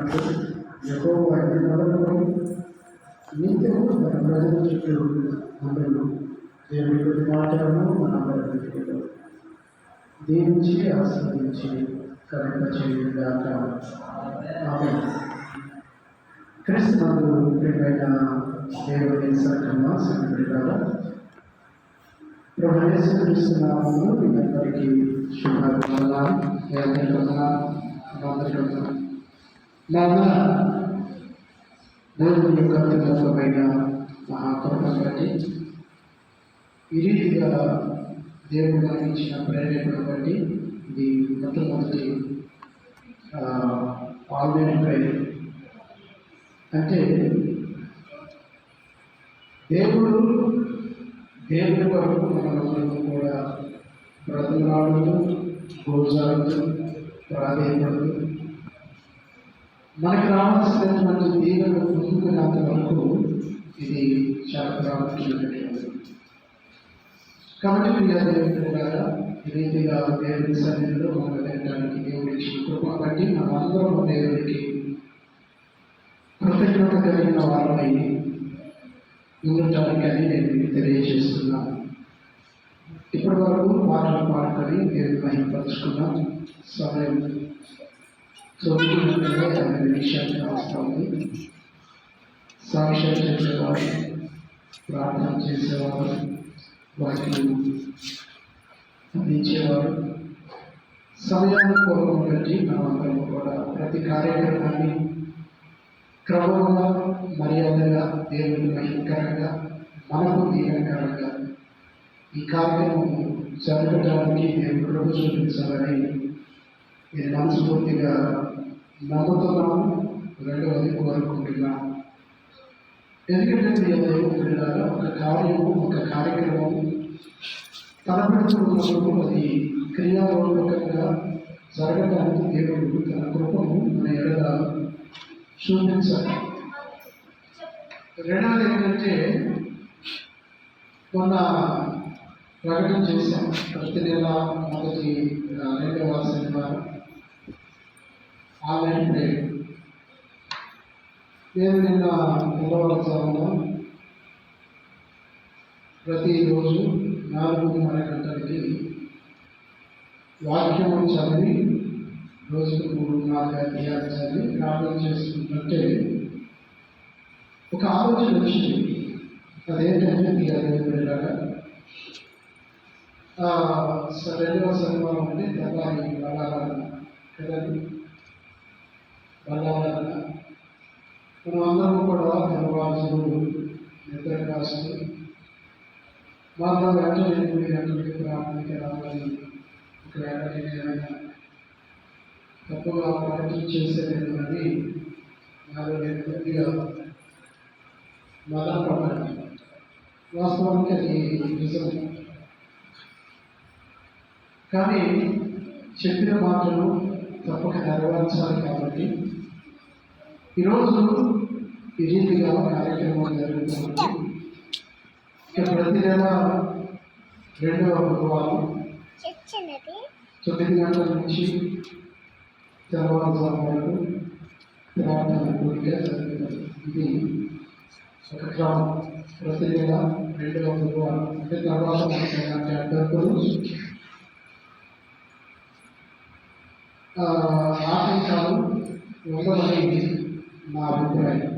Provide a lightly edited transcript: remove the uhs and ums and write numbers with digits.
మాట్లాడుతూ యెహోవా మొదలుకొని నిత్యము మన ప్రజల చుట్టూ ఉండను. దేవుని కొద్ది మాటలను మనందరికీ దీవించి ఆస్వాదించి కనుక చేయుగాక. ఆమేన్. క్రీస్తునందు ప్రియమైన దేవుని సంఘమా, సంఘటన ప్రభు యేసుక్రీస్తు నామములో మీ అందరికీ శుభాకాంక్షలు. దేవుని యొక్క అత్యున్నతమైన మహాకృపను బట్టి ఈ రీతిగా దేవుడు మనకి ఇచ్చిన ప్రేరణను బట్టి ఇది మొట్టమొదటి ఆన్లైన్ ప్రేయర్. అంటే దేవుని వరకు మనమందరం కూడా బ్రతులాడుతూ గోజాడుతూ ప్రాధేయపడుతూ మనకు రావాల్సినటువంటి దీవెన పొందుకున్నంత వరకు ఇది చాలా ప్రాముఖ్యమైనటువంటిది. కాబట్టి ఈ రీతిగా దేవుని సన్నిధిలో మనం వెళ్ళడానికి దేవుడి ఇచ్చిన కృప బట్టి మనమందరం దేవుడికి కృతజ్ఞత కలిగిన వారిని ఉండటానికని నేను మీకు తెలియజేస్తున్నాను. ఇప్పటి వరకు పాటలు పాడుకొని దేవుని మహిమపరుచుకున్నాం. సమయం 9:50 నిమిషాలు వస్తుంది. సాక్ష్యం చేసేవారు, ప్రార్థన చేసేవారు, వాటిని అందించేవారు సమయాన్ని కోపం బట్టి మనమందరం కూడా ప్రతి కార్యక్రమాన్ని క్రమంగా మర్యాదగా దేవుని మహిమకరంగా మనకు దీవెనకరంగా ఈ కార్యక్రమం జరగడానికి దేవుడు కృప చూపించాలని నేను మనస్ఫూర్తిగా నమ్ముతున్నాను. రెండవది కోరుకుంటున్నాను. ఎందుకంటే ఒక కార్యక్రమం తలపెడుతున్నప్పుడు అది క్రియారూపకంగా జరగడానికి దేవుడు తన కృపను మన ఎడల చూపించాలి. రెండవది ఏంటంటే మొన్న ప్రకటన చేశాం. ప్రతి నెల మొదటి 2వ శనివారం ఆన్లైన్ ప్రేయర్. నేను నిన్న తెల్లవారుజామున ప్రతిరోజు 4:30 గంటలకి వాక్యము చదివి రోజుకు 3-4 అధ్యాయాలు చదివి ప్రార్థన చేసుకుంటుంటే ఒక ఆలోచన వచ్చింది. అదేంటంటే మీ అదేలాగా 2వ శనివారం అంటే తెల్లారి బలారాధన కదండి. బలారాధన మనం అందరం కూడా తెల్లవారుజాము నిద్ర కాస్తూ వాళ్ళ వెంటనే 8 గంటలకి ప్రార్థనకి రావాలి. ఒకవేళ ఏమైనా తప్పుగా ప్రకటన చేసేది నాలో నేను కొద్దిగా బాధపడ్డాను. వాస్తవానికి అది నిజం. కానీ చెప్పిన మాటలు తప్పక నెరవేర్చాలి. కాబట్టి ఈరోజు ఈ రీతిగా కార్యక్రమం జరుగుతుంది. ప్రతి నెల 2వ బుధవారం 9 గంటల నుంచి తెల్లవారుజాము వరకు ప్రార్థన పూర్తిగా జరుగుతుంది. ఇది ఒక క్రమం. ప్రతి నెల 2వ బుధవారం అంటే తర్వాత అభ్యర్థులు ఆటంకాలు ఉండవని నా అభిప్రాయం.